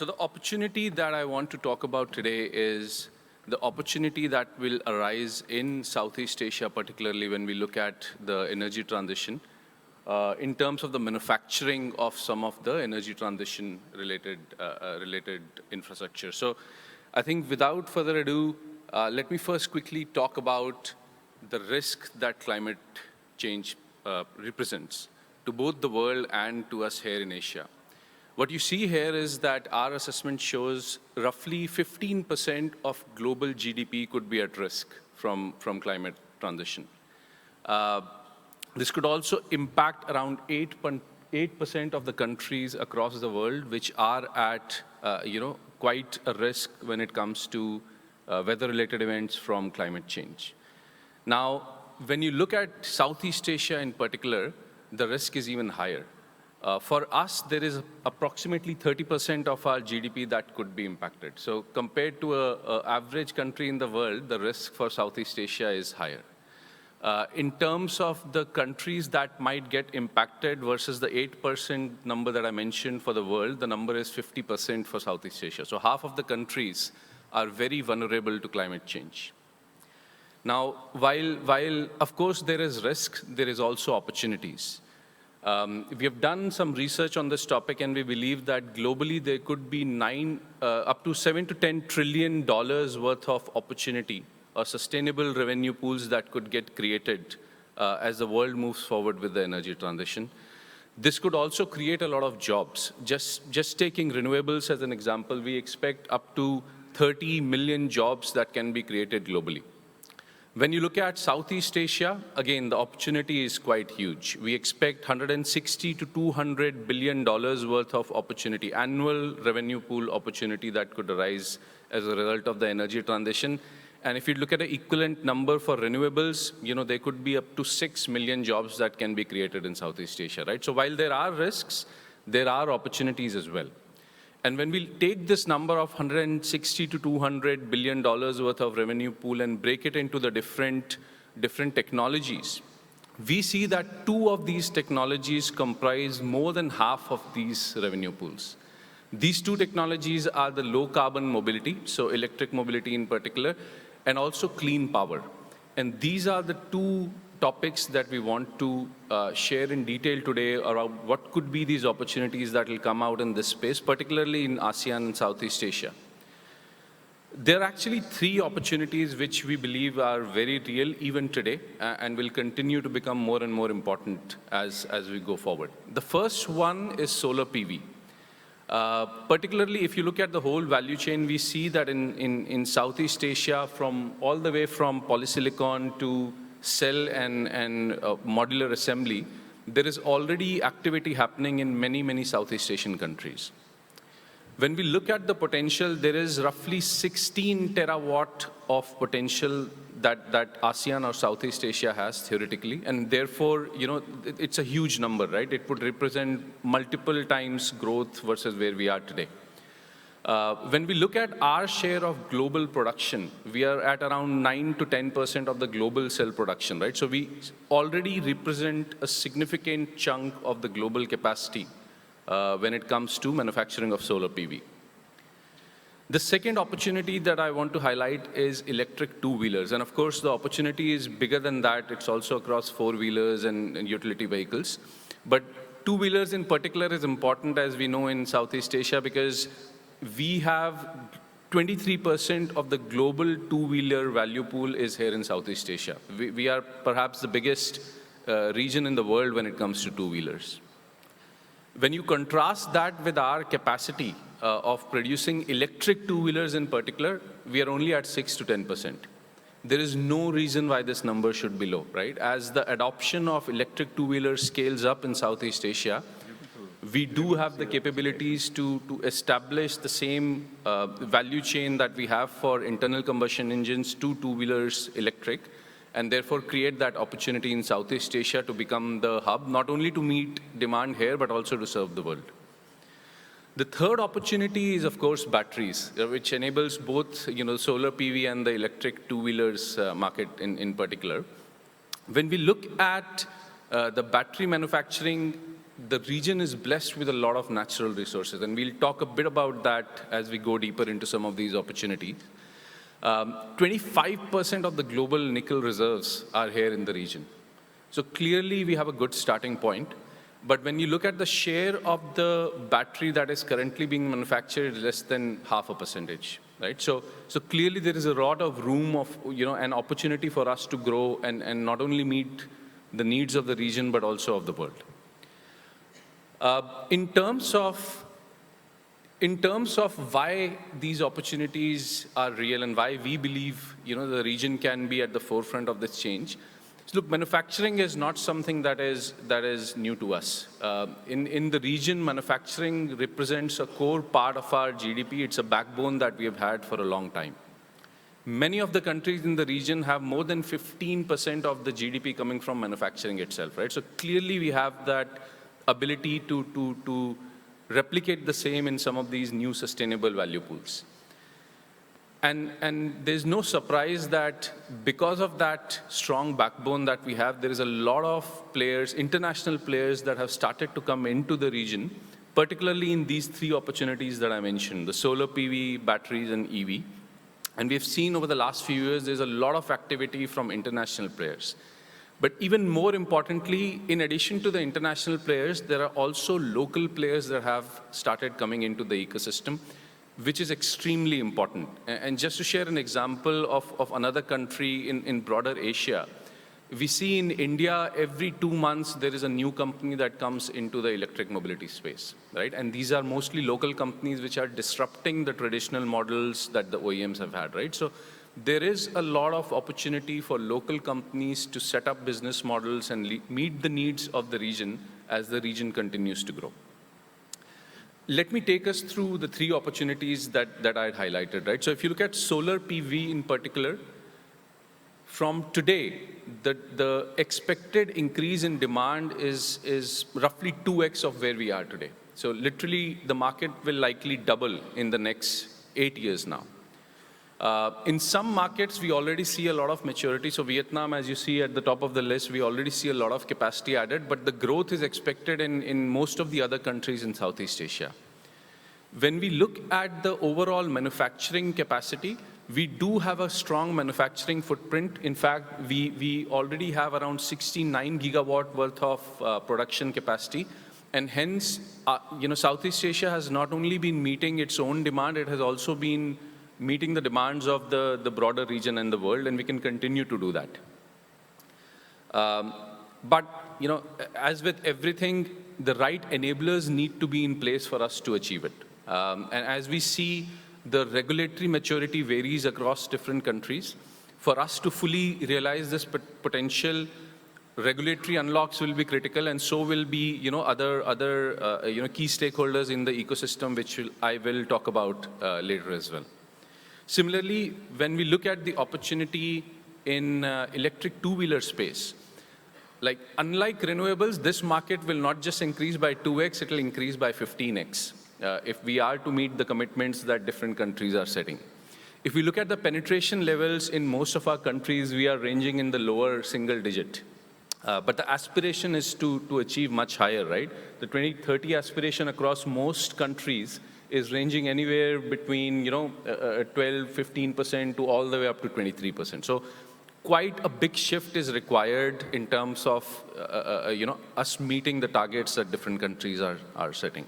So the opportunity that I want to talk about today is the opportunity that will arise in Southeast Asia, particularly when we look at the energy transition, in terms of the manufacturing of some of the energy transition related infrastructure. So I think without further ado, let me first quickly talk about the risk that climate change represents to both the world and to us here in Asia. What you see here is that our assessment shows roughly 15% of global GDP could be at risk from climate transition. This could also impact around 8% of the countries across the world, which are at quite a risk when it comes to weather-related events from climate change. Now, when you look at Southeast Asia in particular, the risk is even higher. For us, there is approximately 30% of our GDP that could be impacted. So compared to an average country in the world, the risk for Southeast Asia is higher. In terms of the countries that might get impacted versus the 8% number that I mentioned for the world, the number is 50% for Southeast Asia. So half of the countries are very vulnerable to climate change. Now, while of course there is risk, there is also opportunities. We have done some research on this topic, and we believe that globally there could be up to $7 to $10 trillion worth of opportunity or sustainable revenue pools that could get created as the world moves forward with the energy transition. This could also create a lot of jobs. Just taking renewables as an example, we expect up to 30 million jobs that can be created globally. When you look at Southeast Asia, again, the opportunity is quite huge. We expect $160 to $200 billion worth of opportunity, annual revenue pool opportunity that could arise as a result of the energy transition. And if you look at an equivalent number for renewables, there could be up to 6 million jobs that can be created in Southeast Asia, right? So while there are risks, there are opportunities as well. And when we take this number of $160 to $200 billion worth of revenue pool and break it into the different technologies, we see that 2 of these technologies comprise more than half of these revenue pools. These 2 technologies are the low carbon mobility, so electric mobility in particular, and also clean power. And these are the 2 topics that we want to share in detail today around what could be these opportunities that will come out in this space, particularly in ASEAN and Southeast Asia. There are actually 3 opportunities which we believe are very real even today and will continue to become more and more important as we go forward. The first one is solar PV. Particularly if you look at the whole value chain, we see that in Southeast Asia, from all the way from polysilicon to cell and modular assembly, there is already activity happening in many Southeast Asian countries. When we look at the potential, there is roughly 16 terawatt of potential that ASEAN or Southeast Asia has theoretically, and therefore, it's a huge number, right? It would represent multiple times growth versus where we are today. When we look at our share of global production, we are at around 9 to 10% of the global cell production, right? So we already represent a significant chunk of the global capacity when it comes to manufacturing of solar PV. The second opportunity that I want to highlight is electric two-wheelers. And of course, the opportunity is bigger than that. It's also across four-wheelers and utility vehicles. But two-wheelers in particular is important, as we know, in Southeast Asia, because we have 23% of the global two-wheeler value pool is here in Southeast Asia. We are perhaps the biggest region in the world when it comes to two-wheelers. When you contrast that with our capacity of producing electric two-wheelers in particular, we are only at 6 to 10%. There is no reason why this number should be low, right? As the adoption of electric two-wheelers scales up in Southeast Asia, we do have the capabilities to establish the same value chain that we have for internal combustion engines to two-wheelers electric, and therefore create that opportunity in Southeast Asia to become the hub, not only to meet demand here, but also to serve the world. The third opportunity is, of course, batteries, which enables both solar PV and the electric two-wheelers market in particular. When we look at the battery manufacturing, the region is blessed with a lot of natural resources, and we'll talk a bit about that as we go deeper into some of these opportunities. 25% of the global nickel reserves are here in the region. So clearly we have a good starting point. But when you look at the share of the battery that is currently being manufactured, less than 0.5%, right? So clearly there is a lot of room of, an opportunity for us to grow and not only meet the needs of the region, but also of the world. In terms of why these opportunities are real and why we believe, the region can be at the forefront of this change. So look, manufacturing is not something that is new to us. In the region, manufacturing represents a core part of our GDP. It's a backbone that we have had for a long time. Many of the countries in the region have more than 15% of the GDP coming from manufacturing itself, right? So clearly we have that ability to replicate the same in some of these new sustainable value pools. And there's no surprise that because of that strong backbone that we have, there is a lot of players, international players, that have started to come into the region, particularly in these three opportunities that I mentioned, the solar PV, batteries, and EV. And we've seen over the last few years, there's a lot of activity from international players. But even more importantly, in addition to the international players, there are also local players that have started coming into the ecosystem, which is extremely important. And just to share an example of another country in broader Asia, we see in India, every 2 months, there is a new company that comes into the electric mobility space, right? And these are mostly local companies which are disrupting the traditional models that the OEMs have had, right? So there is a lot of opportunity for local companies to set up business models and meet the needs of the region as the region continues to grow. Let me take us through the three opportunities that I had highlighted, right? So if you look at solar PV in particular, from today, the expected increase in demand is roughly 2x of where we are today. So literally, the market will likely double in the next 8 years now. In some markets, we already see a lot of maturity. So Vietnam, as you see at the top of the list, we already see a lot of capacity added, but the growth is expected in most of the other countries in Southeast Asia. When we look at the overall manufacturing capacity, we do have a strong manufacturing footprint. In fact, we already have around 69 gigawatt worth of production capacity. And hence, Southeast Asia has not only been meeting its own demand, it has also been meeting the demands of the broader region and the world, and we can continue to do that. But, as with everything, the right enablers need to be in place for us to achieve it. And as we see, the regulatory maturity varies across different countries. For us to fully realize this potential, regulatory unlocks will be critical, and so will be, other key stakeholders in the ecosystem, which I will talk about later as well. Similarly, when we look at the opportunity in electric two-wheeler space, unlike renewables, this market will not just increase by 2x, it will increase by 15x if we are to meet the commitments that different countries are setting. If we look at the penetration levels in most of our countries, we are ranging in the lower single digit. But the aspiration is to achieve much higher, right? The 2030 aspiration across most countries is ranging anywhere between 12-15% to all the way up to 23%. So quite a big shift is required in terms of us meeting the targets that different countries are setting.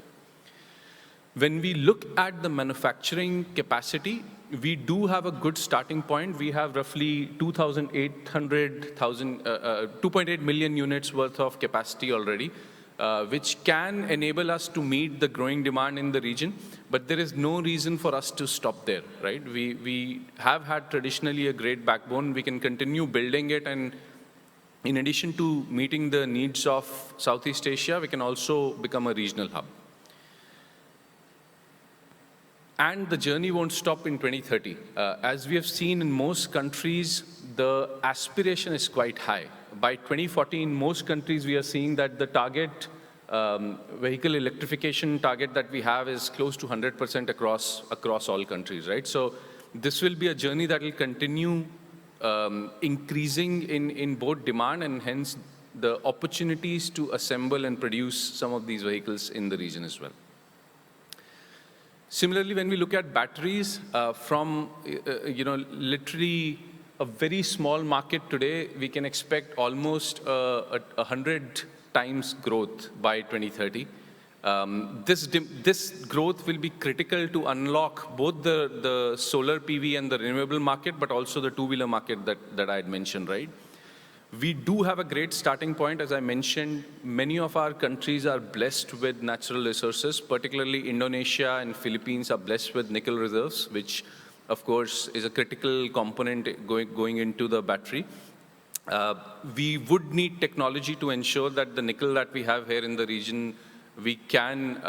When we look at the manufacturing capacity, we do have a good starting point. We have roughly 2.8 million units worth of capacity already, which can enable us to meet the growing demand in the region. But there is no reason for us to stop there, right? We have had traditionally a great backbone. We can continue building it. And in addition to meeting the needs of Southeast Asia, we can also become a regional hub. And the journey won't stop in 2030. As we have seen in most countries, the aspiration is quite high. By 2040, in most countries, we are seeing that the target, vehicle electrification target that we have is close to 100% across all countries, right? So this will be a journey that will continue increasing in both demand and hence the opportunities to assemble and produce some of these vehicles in the region as well. Similarly, when we look at batteries, from literally a very small market today, we can expect almost 100 times growth by 2030. This growth will be critical to unlock both the solar PV and the renewable market, but also the two-wheeler market that I had mentioned, right? We do have a great starting point. As I mentioned, many of our countries are blessed with natural resources, particularly Indonesia and Philippines are blessed with nickel reserves, which of course is a critical component going into the battery. We would need technology to ensure that the nickel that we have here in the region, we can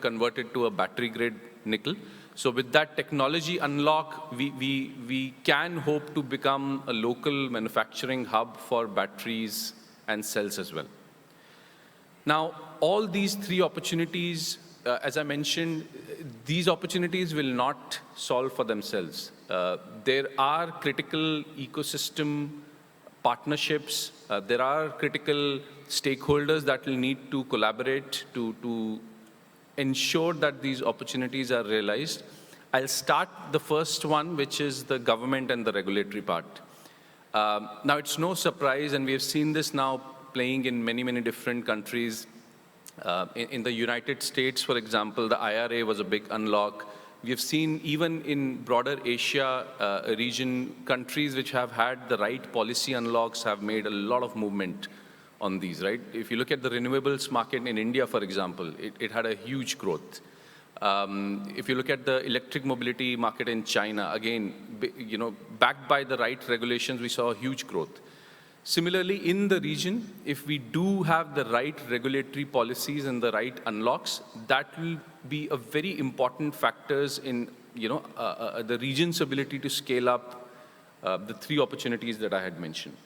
convert it to a battery-grade nickel. So with that technology unlock, we can hope to become a local manufacturing hub for batteries and cells as well. Now, all these three opportunities, as I mentioned, these opportunities will not solve for themselves. There are critical ecosystem partnerships. There are critical stakeholders that will need to collaborate to ensure that these opportunities are realized. I'll start the first one, which is the government and the regulatory part. Now, it's no surprise, and we have seen this now playing in many, many different countries. In the United States, for example, the IRA was a big unlock. We have seen even in broader Asia region, countries which have had the right policy unlocks have made a lot of movement on these, right? If you look at the renewables market in India, for example, it had a huge growth. If you look at the electric mobility market in China, again, backed by the right regulations, we saw a huge growth. Similarly, in the region, if we do have the right regulatory policies and the right unlocks, that will be a very important factors in the region's ability to scale up the three opportunities that I had mentioned.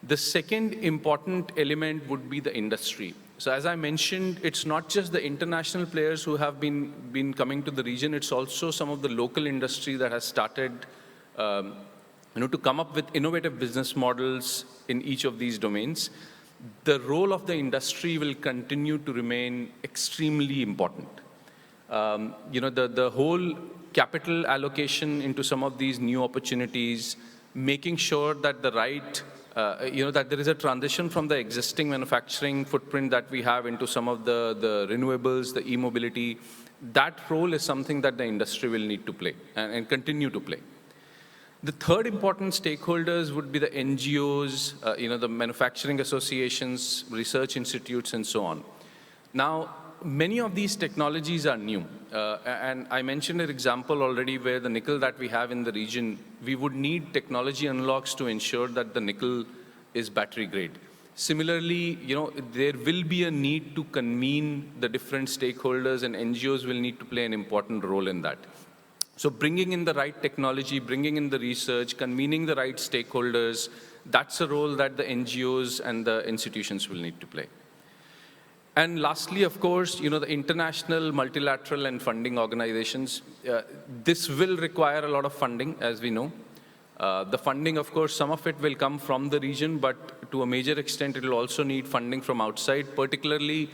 The second important element would be the industry. So as I mentioned, it's not just the international players who have been coming to the region, it's also some of the local industry that has started to come up with innovative business models in each of these domains. The role of the industry will continue to remain extremely important. The whole capital allocation into some of these new opportunities, making sure that the right that there is a transition from the existing manufacturing footprint that we have into some of the renewables, the e-mobility. That role is something that the industry will need to play and continue to play. The third important stakeholders would be the NGOs, the manufacturing associations, research institutes, and so on. Now, many of these technologies are new. And I mentioned an example already where the nickel that we have in the region, we would need technology unlocks to ensure that the nickel is battery grade. Similarly, there will be a need to convene the different stakeholders, and NGOs will need to play an important role in that. So bringing in the right technology, bringing in the research, convening the right stakeholders, that's a role that the NGOs and the institutions will need to play. And lastly, of course, the international, multilateral, and funding organizations. This will require a lot of funding, as we know. The funding, of course, some of it will come from the region, but to a major extent, it will also need funding from outside, particularly,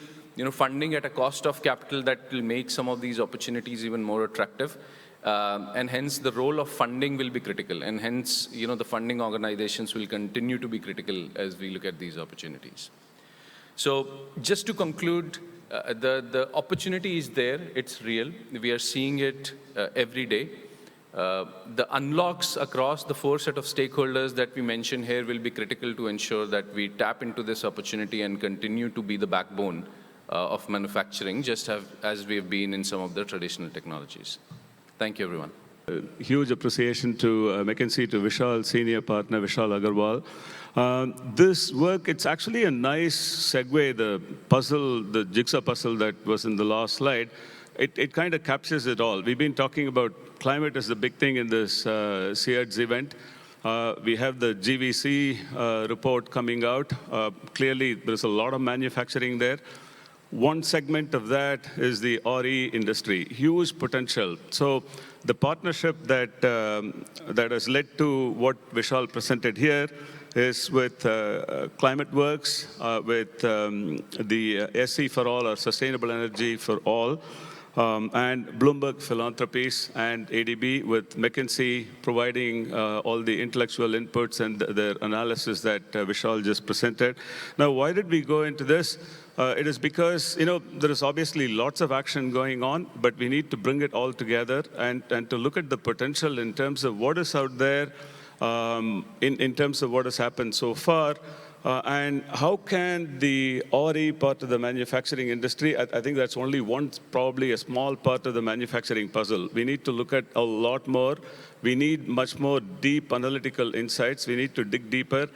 funding at a cost of capital that will make some of these opportunities even more attractive. And hence, the role of funding will be critical. And hence, the funding organizations will continue to be critical as we look at these opportunities. So just to conclude, the opportunity is there. It's real. We are seeing it every day. The unlocks across the four set of stakeholders that we mentioned here will be critical to ensure that we tap into this opportunity and continue to be the backbone of manufacturing, just as we have been in some of the traditional technologies. Thank you, everyone. Huge appreciation to McKinsey, to Vishal, senior partner, Vishal Agarwal. This work, it's actually a nice segue, the puzzle, the jigsaw puzzle that was in the last slide. It kind of captures it all. We've been talking about climate as the big thing in this SEADS event. We have the GVC report coming out. Clearly, there's a lot of manufacturing there. One segment of that is the RE industry, huge potential. So the partnership that, that has led to what Vishal presented here is with ClimateWorks, with the SE for All, or Sustainable Energy for All, and Bloomberg Philanthropies and ADB, with McKinsey providing all the intellectual inputs and their analysis that Vishal just presented. Now, why did we go into this? It is because, there is obviously lots of action going on, but we need to bring it all together and to look at the potential in terms of what is out there, in terms of what has happened so far, and how can the RE part of the manufacturing industry, I think that's only one, probably a small part of the manufacturing puzzle. We need to look at a lot more. We need much more deep analytical insights. We need to dig deeper.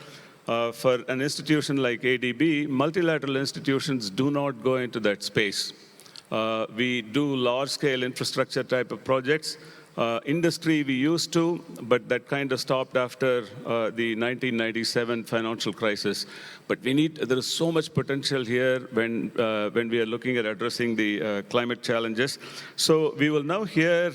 For an institution like ADB, multilateral institutions do not go into that space. We do large-scale infrastructure type of projects. Industry we used to, but that kind of stopped after the 1997 financial crisis. But there is so much potential here when we are looking at addressing the climate challenges. So we will now hear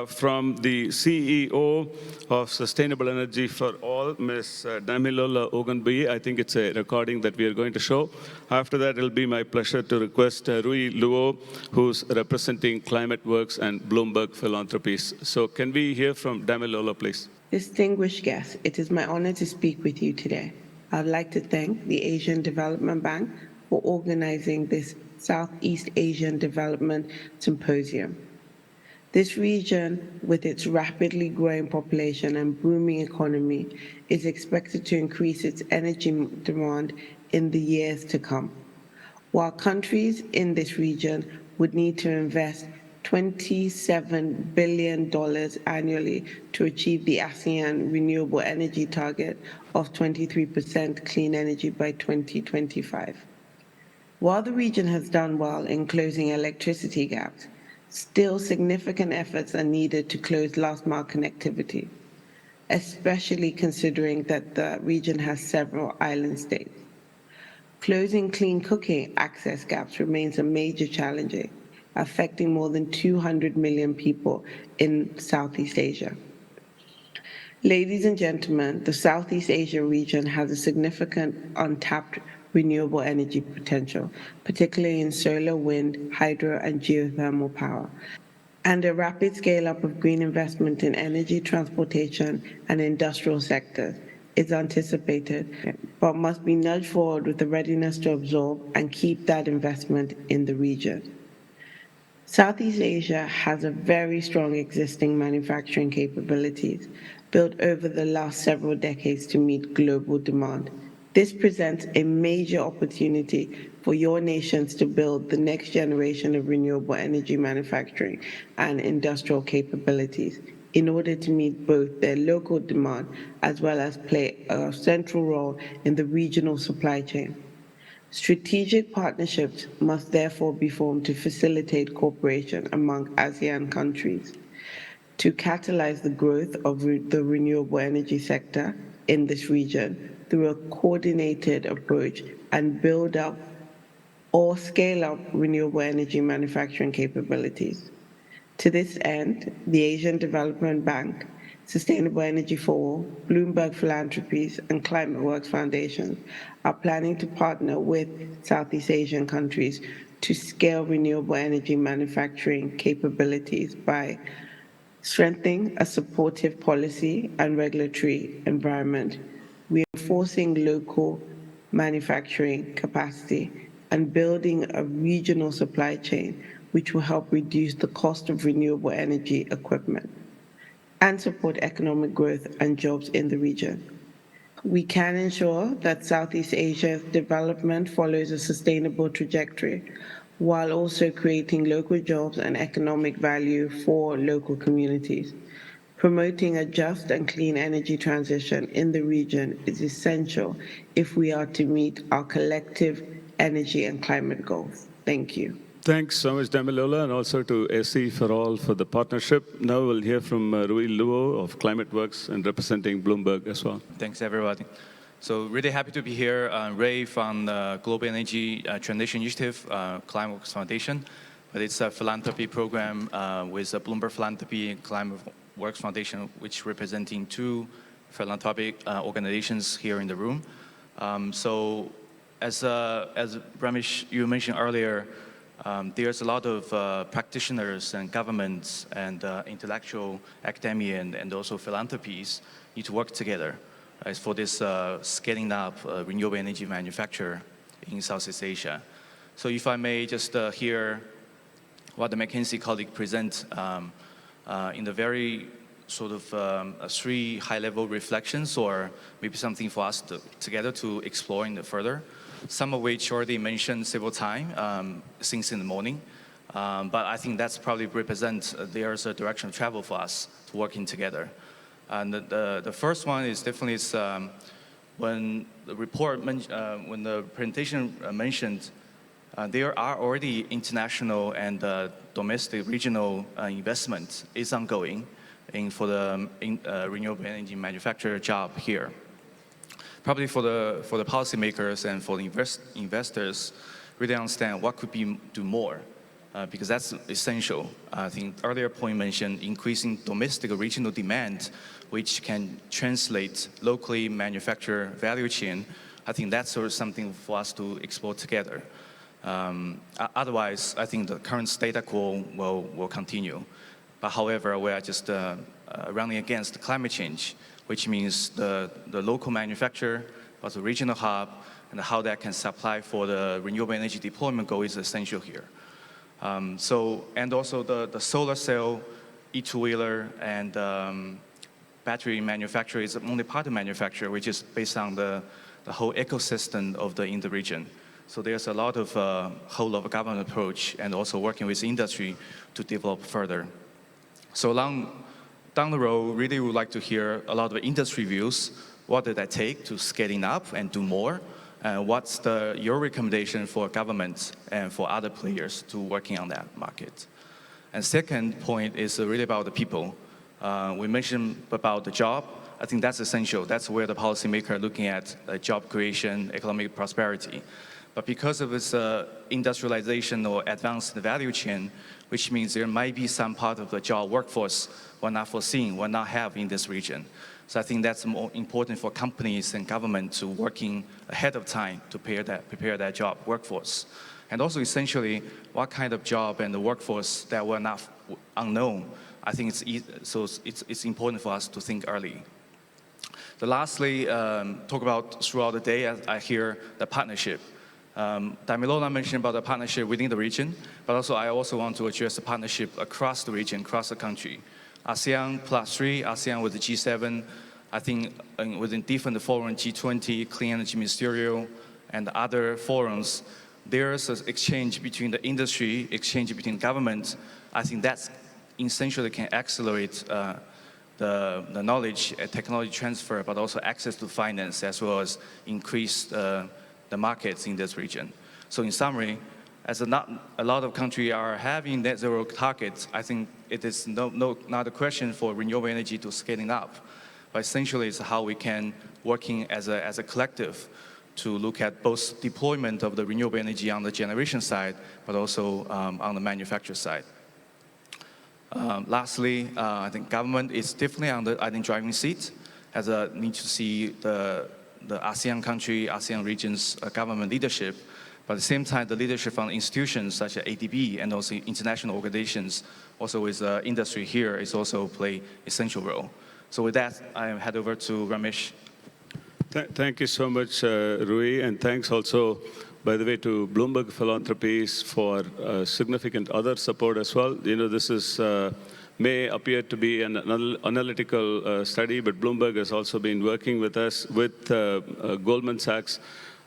from the CEO of Sustainable Energy for All, Ms. Damilola Ogunbiyi. I think it's a recording that we are going to show. After that, it'll be my pleasure to request Rui Luo, who's representing ClimateWorks and Bloomberg Philanthropies. So can we hear from Damilola, please? Distinguished guests, it is my honor to speak with you today. I'd like to thank the Asian Development Bank for organizing this Southeast Asian Development Symposium. This region, with its rapidly growing population and booming economy, is expected to increase its energy demand in the years to come. While countries in this region would need to invest $27 billion annually to achieve the ASEAN renewable energy target of 23% clean energy by 2025. While the region has done well in closing electricity gaps, still significant efforts are needed to close last-mile connectivity, especially considering that the region has several island states. Closing clean cooking access gaps remains a major challenge, affecting more than 200 million people in Southeast Asia. Ladies and gentlemen, the Southeast Asia region has a significant untapped renewable energy potential, particularly in solar, wind, hydro, and geothermal power. And a rapid scale-up of green investment in energy, transportation, and industrial sectors is anticipated, but must be nudged forward with the readiness to absorb and keep that investment in the region. Southeast Asia has a very strong existing manufacturing capabilities built over the last several decades to meet global demand. This presents a major opportunity for your nations to build the next generation of renewable energy manufacturing and industrial capabilities in order to meet both their local demand as well as play a central role in the regional supply chain. Strategic partnerships must therefore be formed to facilitate cooperation among ASEAN countries, to catalyze the growth of the renewable energy sector in this region through a coordinated approach and build up or scale up renewable energy manufacturing capabilities. To this end, the Asian Development Bank, Sustainable Energy for All, Bloomberg Philanthropies, and ClimateWorks Foundation are planning to partner with Southeast Asian countries to scale renewable energy manufacturing capabilities by strengthening a supportive policy and regulatory environment, reinforcing local manufacturing capacity, and building a regional supply chain which will help reduce the cost of renewable energy equipment and support economic growth and jobs in the region. We can ensure that Southeast Asia's development follows a sustainable trajectory while also creating local jobs and economic value for local communities. Promoting a just and clean energy transition in the region is essential if we are to meet our collective energy and climate goals. Thank you. Thanks so much, Damilola, and also to SE for All for the partnership. Now we'll hear from Rui Luo of ClimateWorks and representing Bloomberg as well. Thanks, everybody. So really happy to be here. Ray from the Global Energy Transition Initiative, ClimateWorks Foundation. But it's a philanthropy program with Bloomberg Philanthropies and ClimateWorks Foundation, which representing two philanthropic organizations here in the room. So as Ramesh, you mentioned earlier, there's a lot of practitioners and governments and intellectual academia and also philanthropies need to work together for this scaling up renewable energy manufacture in Southeast Asia. So if I may just hear what the McKinsey colleague present in the very sort of three high-level reflections, or maybe something for us together to explore in further. Some of which already mentioned several times since in the morning. But I think that's probably represents there's a direction of travel for us to working together. And the first one is definitely when the report, when the presentation mentioned, there are already international and domestic regional investment is ongoing for the renewable energy manufacturer job here. Probably for the policymakers and for the investors, really understand what could be do more, because that's essential. I think earlier point mentioned increasing domestic or regional demand, which can translate locally manufactured value chain. I think that's sort of something for us to explore together. Otherwise, I think the current status quo will continue. But however, we are just running against climate change, which means the local manufacturer, but the regional hub, and how that can supply for the renewable energy deployment goal is essential here. And also the solar cell, e-two-wheeler, and battery manufacturer is only part of manufacturer, which is based on the whole ecosystem in the region. So there's a lot of whole of government approach and also working with industry to develop further. So down the road, really would like to hear a lot of industry views. What did that take to scaling up and do more? What's your recommendation for governments and for other players to working on that market? And second point is really about the people. We mentioned about the job. I think that's essential. That's where the policymaker are looking at job creation, economic prosperity. But because of its industrialization or advanced value chain, which means there might be some part of the job workforce we're not foreseeing, we're not have in this region. So I think that's more important for companies and government to working ahead of time to prepare that job workforce. And also essentially, what kind of job and the workforce that were not unknown. I think it's important for us to think early. So lastly, talk about throughout the day, I hear the partnership. Damilola mentioned about the partnership within the region, but also I also want to address the partnership across the region, across the country. ASEAN +3, ASEAN with the G7, I think within different forums, G20, Clean Energy Ministerial, and other forums, there's an exchange between the industry, exchange between governments. I think that's essentially can accelerate the knowledge and technology transfer, but also access to finance, as well as increase the markets in this region. So in summary, as not a lot of countries are having net zero targets, I think it is not a question for renewable energy to scaling up, but essentially it's how we can working as a collective to look at both deployment of the renewable energy on the generation side, but also on the manufacture side. Lastly, I think government is definitely on the driving seat, as a need to see the ASEAN country, ASEAN regions government leadership, but at the same time, the leadership from institutions such as ADB and also international organizations, also with industry here, is also play essential role. So with that, I head over to Ramesh. Thank you so much, Rui, and thanks also, by the way, to Bloomberg Philanthropies for significant other support as well. You know, this is may appear to be an analytical study, but Bloomberg has also been working with us, with Goldman Sachs.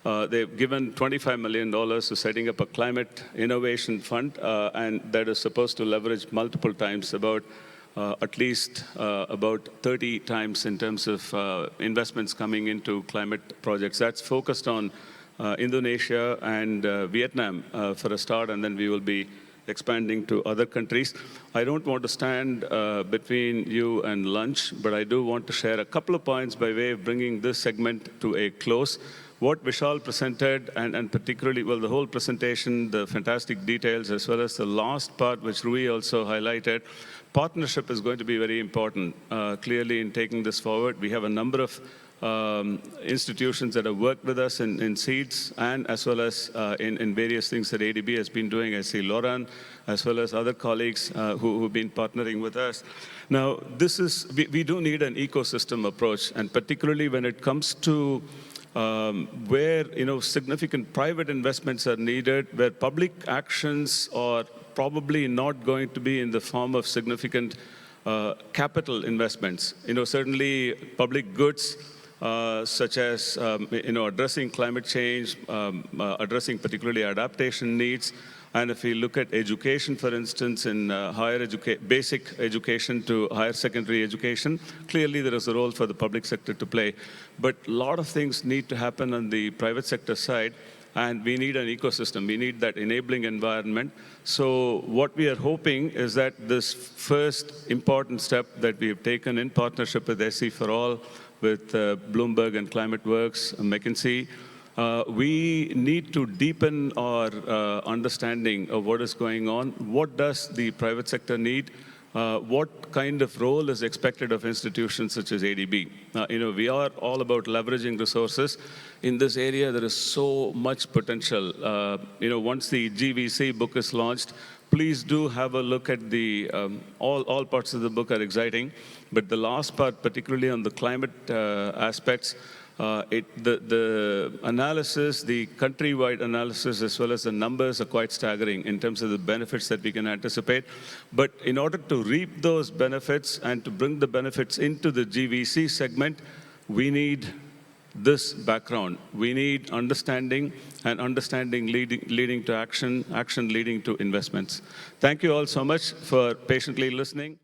They've given $25 million to setting up a climate innovation fund, and that is supposed to leverage multiple times, at least about 30 times in terms of investments coming into climate projects. That's focused on Indonesia and Vietnam for a start, and then we will be expanding to other countries. I don't want to stand between you and lunch, but I do want to share a couple of points by way of bringing this segment to a close. What Vishal presented, and particularly, well, the whole presentation, the fantastic details, as well as the last part, which Rui also highlighted, partnership is going to be very important, clearly, in taking this forward. We have a number of institutions that have worked with us in SEADS, and as well as in various things that ADB has been doing. I see Lauren, as well as other colleagues who've been partnering with us. Now, we do need an ecosystem approach, and particularly when it comes to where significant private investments are needed, where public actions are probably not going to be in the form of significant capital investments. Certainly public goods such as addressing climate change, addressing particularly adaptation needs. And if we look at education, for instance, in basic education to higher secondary education, clearly there is a role for the public sector to play. But a lot of things need to happen on the private sector side, and we need an ecosystem. We need that enabling environment. So what we are hoping is that this first important step that we have taken in partnership with SE for All, with Bloomberg and ClimateWorks, McKinsey, we need to deepen our understanding of what is going on. What does the private sector need? What kind of role is expected of institutions such as ADB? We are all about leveraging resources. In this area, there is so much potential. Once the GVC book is launched, please do have a look at the, all parts of the book are exciting, but the last part, particularly on the climate aspects, the analysis, the countrywide analysis, as well as the numbers are quite staggering in terms of the benefits that we can anticipate. But in order to reap those benefits and to bring the benefits into the GVC segment, we need this background. We need understanding, and understanding leading to action, action leading to investments. Thank you all so much for patiently listening.